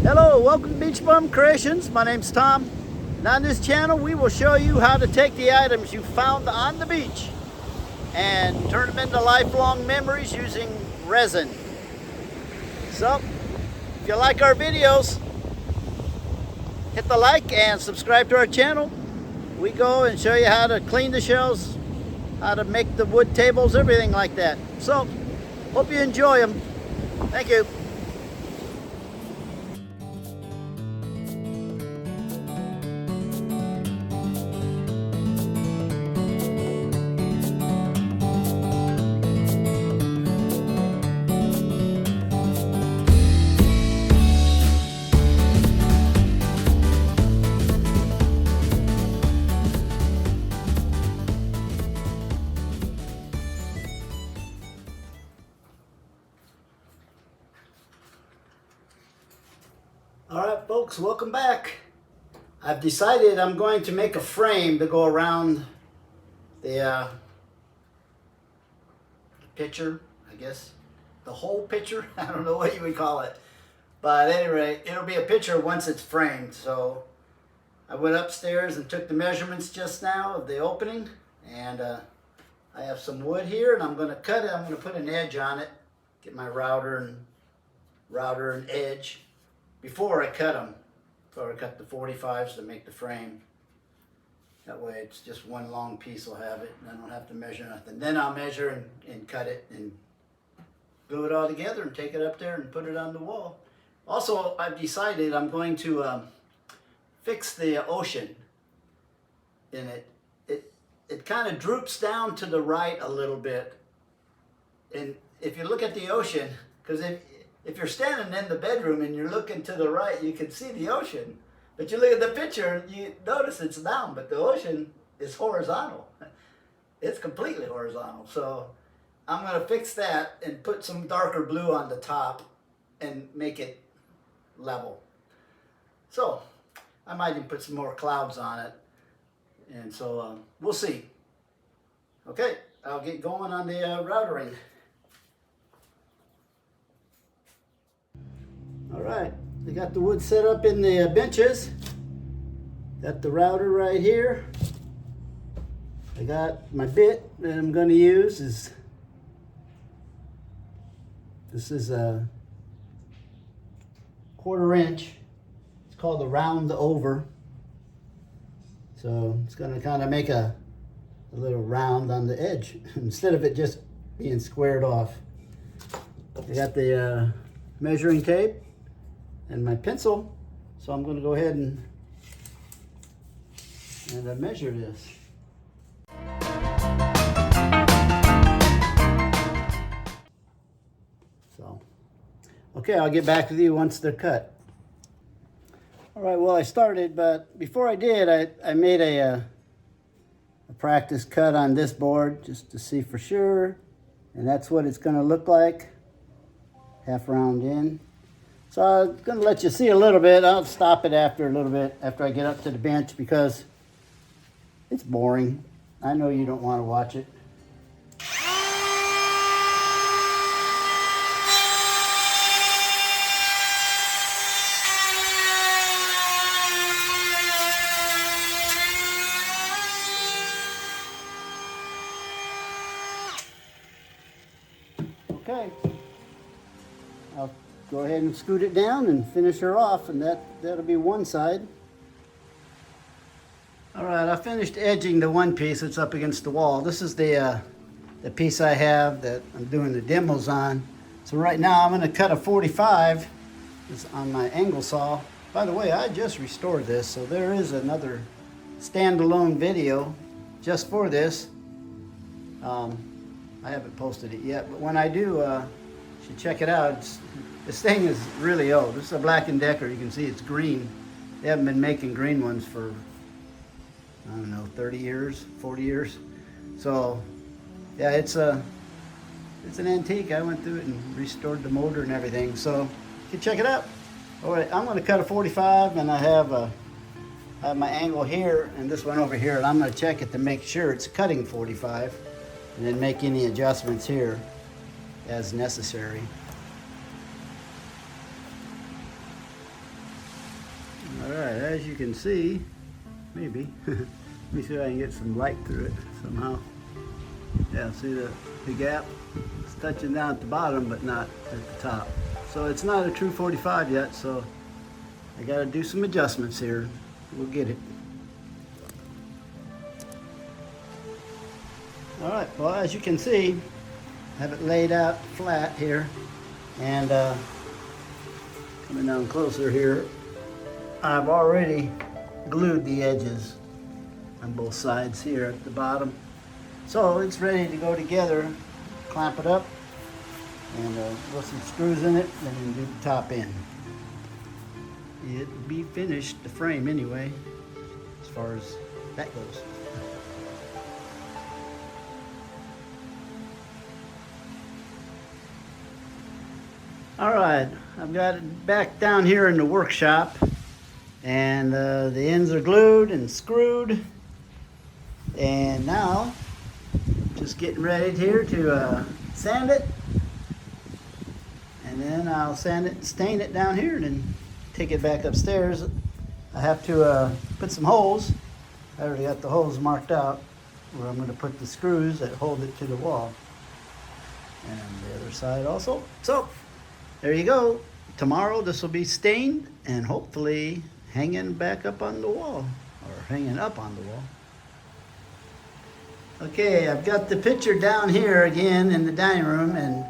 Hello, welcome to Beach Bum Creations. My name's Tom, and on this channel we will show you how to take the items you found on the beach and turn them into lifelong memories using resin. So, if you like our videos, hit the like and subscribe to our channel. We go and show you how to clean the shells, how to make the wood tables, everything like that. So, hope you enjoy them. Thank you. Alright folks, welcome back. I've decided I'm going to make a frame to go around the picture, I guess. The whole picture? I don't know what you would call it. But anyway, it'll be a picture once it's framed. So I went upstairs and took the measurements just now of the opening. And I have some wood here and I'm going to cut it. I'm going to put an edge on it. Get my router and edge. Before I cut them, before I cut the 45s to make the frame. That way it's just one long piece will have it and I don't have to measure nothing. Then I'll measure and cut it and glue it all together and take it up there and put it on the wall. Also, I've decided I'm going to fix the ocean in it. It kind of droops down to the right a little bit. And if you look at the ocean, because if you're standing in the bedroom and you're looking to the right, you can see the ocean. But you look at the picture, you notice it's down, but the ocean is horizontal. It's completely horizontal. So I'm going to fix that and put some darker blue on the top and make it level. So I might even put some more clouds on it. And so we'll see. Okay, I'll get going on the routering. All right, we got the wood set up in the benches. Got the router right here. I got my bit that I'm going to use. This is a 1/4 inch. It's called a round over. So it's going to kind of make a little round on the edge instead of it just being squared off. I got the measuring tape and my pencil, so I'm going to go ahead and measure this. So, okay, I'll get back with you once they're cut. All right, well I started, but before I did, I made a practice cut on this board just to see for sure, and that's what it's going to look like, half round in. So I'm going to let you see a little bit. I'll stop it after a little bit, after I get up to the bench, because it's boring. I know you don't want to watch it. Okay. I'll go ahead and scoot it down and finish her off, and that'll be one side. All right, I finished edging the one piece that's up against the wall. This is the piece I have that I'm doing the demos on. So right now I'm going to cut a 45 on my angle saw. By the way, I just restored this, so there is another standalone video just for this. I haven't posted it yet, but when I do, you should check it out. This thing is really old. This is a Black & Decker. You can see it's green. They haven't been making green ones for, I don't know, 30 years, 40 years. So, yeah, it's an antique. I went through it and restored the motor and everything. So, you can check it out. All right, I'm going to cut a 45, and I have my angle here and this one over here, and I'm going to check it to make sure it's cutting 45, and then make any adjustments here as necessary. as you can see, maybe, let me see if I can get some light through it somehow. Yeah, see the gap? It's touching down at the bottom, but not at the top. So it's not a true 45 yet, so I gotta do some adjustments here. We'll get it. All right, well, as you can see, I have it laid out flat here, and coming down closer here, I've already glued the edges on both sides here at the bottom. So it's ready to go together, clamp it up, and put some screws in it, and then do the top end. It'll be finished, the frame anyway, as far as that goes. All right, I've got it back down here in the workshop, and the ends are glued and screwed, and now just getting ready here to sand it, and then I'll sand it and stain it down here and then take it back upstairs. I have to put some holes. I already got the holes marked out where I'm going to put the screws that hold it to the wall, and the other side also. So there you go. Tomorrow this will be stained and hopefully hanging back up on the wall, or hanging up on the wall. Okay, I've got the picture down here again in the dining room, and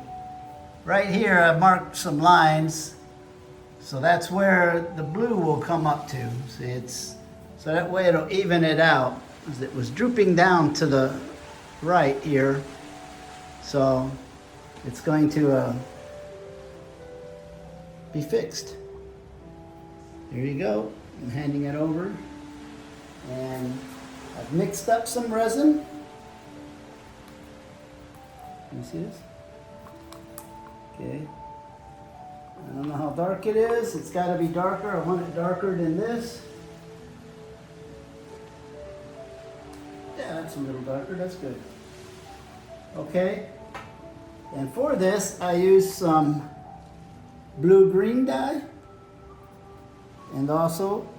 right here I've marked some lines. So that's where the blue will come up to. See, it's so that way it'll even it out. It was drooping down to the right here, so it's going to be fixed. There you go. I'm handing it over, and I've mixed up some resin. Can you see this? Okay. I don't know how dark it is. It's got to be darker. I want it darker than this. Yeah, that's a little darker. That's good. Okay. And for this, I use some blue-green dye, and also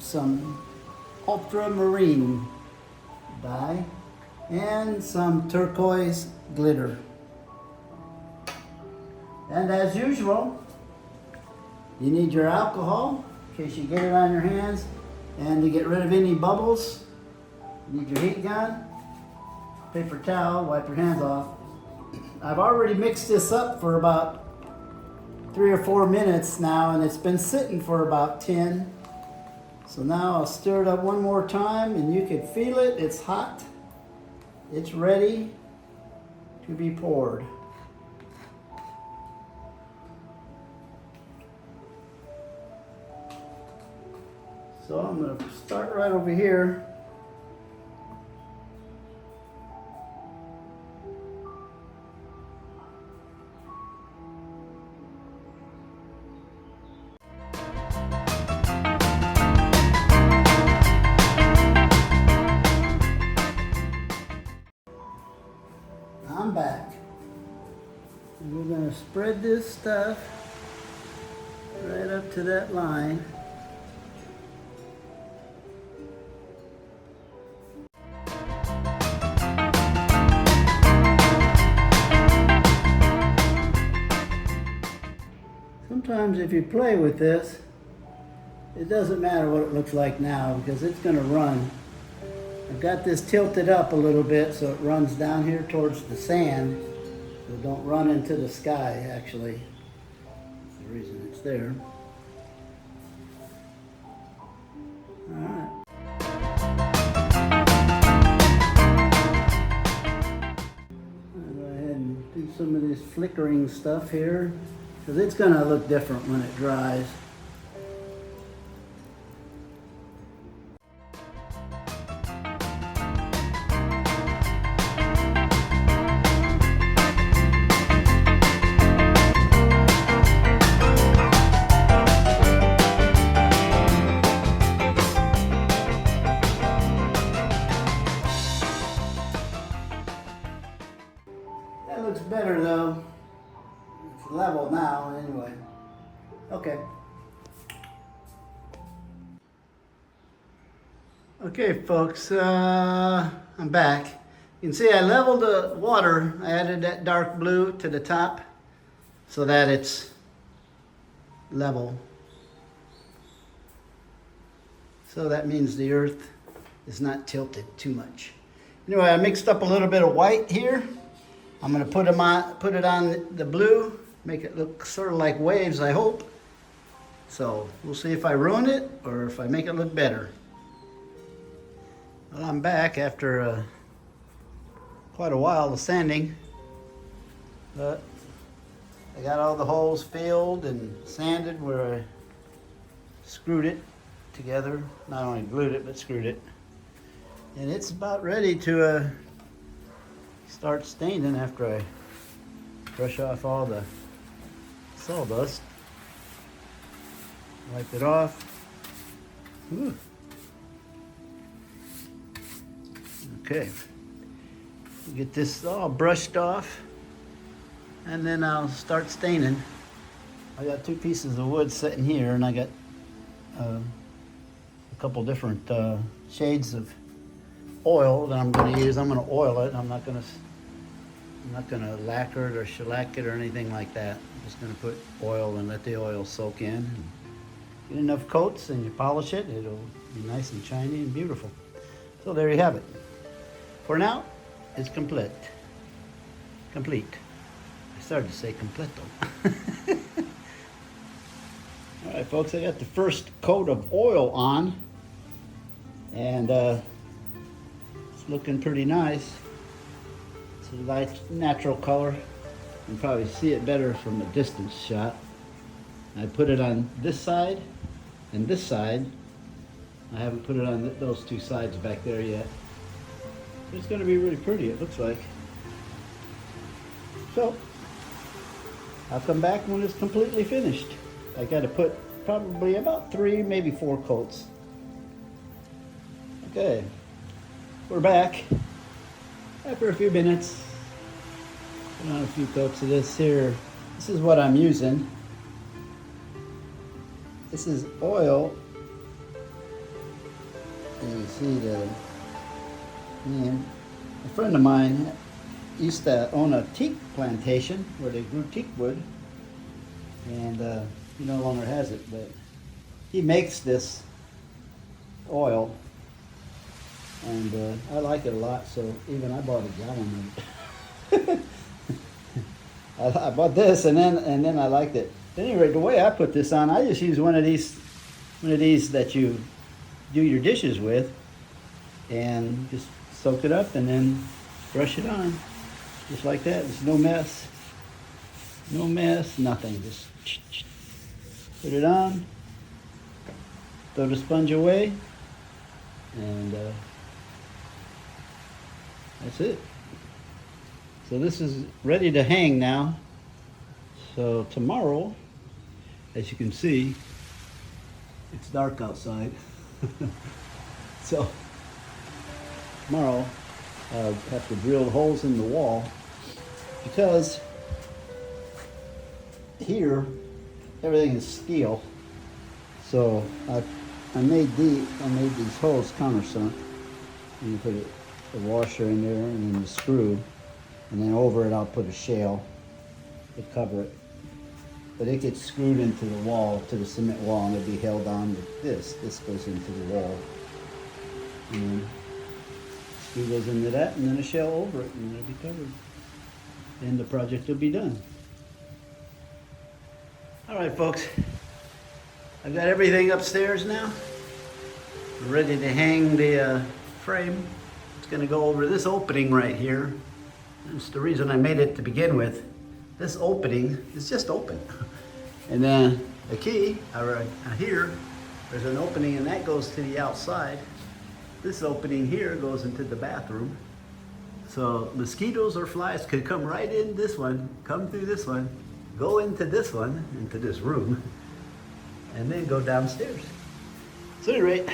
some ultramarine dye, and some turquoise glitter. And as usual, you need your alcohol in case you get it on your hands, and to get rid of any bubbles, you need your heat gun, paper towel, wipe your hands off. I've already mixed this up for about 3 or 4 minutes now, and it's been sitting for about 10. So now I'll stir it up one more time, and you can feel it. It's hot. It's ready to be poured. So I'm going to start right over here. I'm back. And we're going to spread this stuff right up to that line. Sometimes if you play with this, it doesn't matter what it looks like now because it's going to run. I've got this tilted up a little bit so it runs down here towards the sand, so don't run into the sky actually. That's the reason it's there. Alright. I'll go ahead and do some of this flickering stuff here, because it's going to look different when it dries. That looks better though. It's level now anyway. Okay. Okay, folks, I'm back. You can see I leveled the water. I added that dark blue to the top so that it's level. So that means the earth is not tilted too much. Anyway, I mixed up a little bit of white here. I'm going to put it on the blue, make it look sort of like waves, I hope. So we'll see if I ruin it or if I make it look better. Well, I'm back after quite a while of sanding, but I got all the holes filled and sanded where I screwed it together. Not only glued it, but screwed it. And it's about ready to start staining after I brush off all the sawdust. Wipe it off. Ooh. Okay, get this all brushed off, and then I'll start staining. I got 2 pieces of wood sitting here, and I got a couple different shades of oil that I'm going to use. I'm going to oil it. I'm not going to lacquer it or shellac it or anything like that. I'm just going to put oil and let the oil soak in. Get enough coats, and you polish it. It'll be nice and shiny and beautiful. So there you have it. For now, it's complete. Complete. I started to say completo. All right, folks, I got the first coat of oil on, and it's looking pretty nice. It's a light, natural color. You can probably see it better from a distance shot. I put it on this side and this side. I haven't put it on those 2 sides back there yet. It's going to be really pretty, it looks like. So, I'll come back when it's completely finished. I got to put probably about 3, maybe 4 coats. Okay, we're back after a few minutes. Put on a few coats of this here. This is what I'm using. This is oil. And you see the name. A friend of mine used to own a teak plantation where they grew teak wood, and he no longer has it, but he makes this oil, and I like it a lot, so even I bought a gallon of it. I bought this, and then I liked it. At any rate, the way I put this on, I just use one of these that you do your dishes with, and just soak it up and then brush it on, just like that. There's no mess, nothing. Just put it on, throw the sponge away, and that's it. So this is ready to hang now. So tomorrow, as you can see, it's dark outside. So tomorrow I'll have to drill holes in the wall, because here everything is steel. So I made these holes countersunk. And you put a washer in there and then the screw, and then over it I'll put a shale to cover it. But it gets screwed into the wall, to the cement wall, and it'll be held on with this. This goes into the wall. And then screw goes into that, and then a shell over it, and it'll be covered. And the project will be done. All right, folks. I've got everything upstairs now. We're ready to hang the frame. It's going to go over this opening right here. That's the reason I made it to begin with. This opening is just open. And then the key, here, there's an opening, and that goes to the outside. This opening here goes into the bathroom. So mosquitoes or flies could come right in this one, come through this one, go into this one, into this room, and then go downstairs. So at any rate,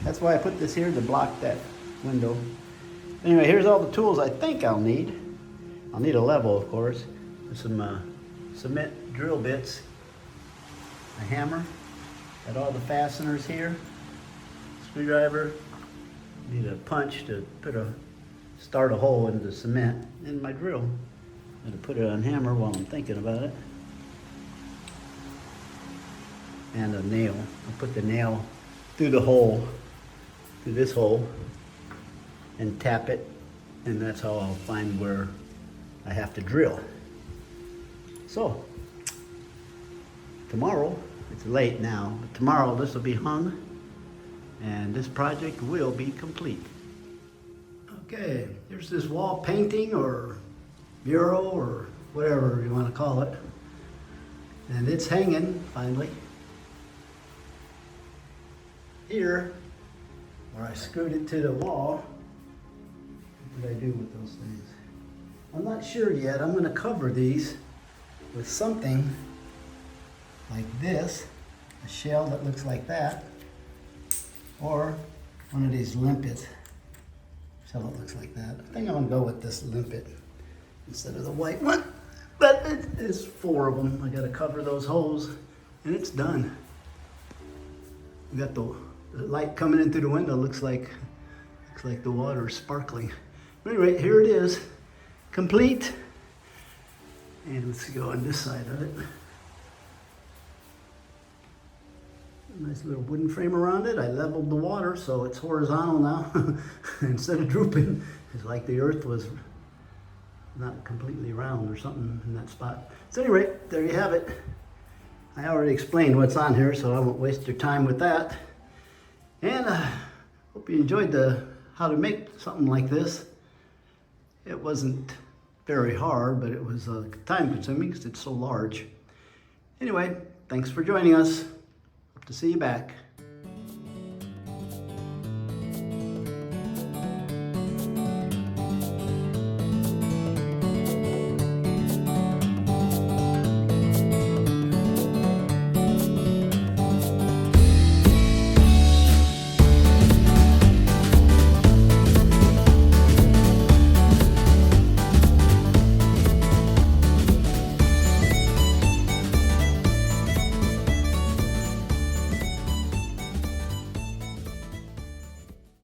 that's why I put this here to block that window. Anyway, here's all the tools I think I'll need. I'll need a level, of course, and some cement drill bits, a hammer, got all the fasteners here, screwdriver, Need a punch to start a hole in the cement in my drill. I'm gonna put it on hammer while I'm thinking about it. And a nail. I'll put the nail through the hole, through this hole, and tap it, and that's how I'll find where I have to drill. So, tomorrow, it's late now, but tomorrow this will be hung, and this project will be complete. Okay, here's this wall painting or mural or whatever you want to call it. And it's hanging finally. Here, where I screwed it to the wall, what did I do with those things? I'm not sure yet. I'm going to cover these with something like this, a shell that looks like that, or one of these limpets. So it looks like that. I think I'm gonna go with this limpet instead of the white one. But it's 4 of them. I gotta cover those holes, and it's done. We got the light coming in through the window. Looks like the water is sparkling. But anyway, here it is, complete. And let's go on this side of it. Nice little wooden frame around it. I leveled the water so it's horizontal now instead of drooping. It's like the earth was not completely round or something in that spot. So anyway, there you have it. I already explained what's on here, so I won't waste your time with that. And hope you enjoyed how to make something like this. It wasn't very hard, but it was time consuming because it's so large. Anyway, thanks for joining us. Hope to see you back.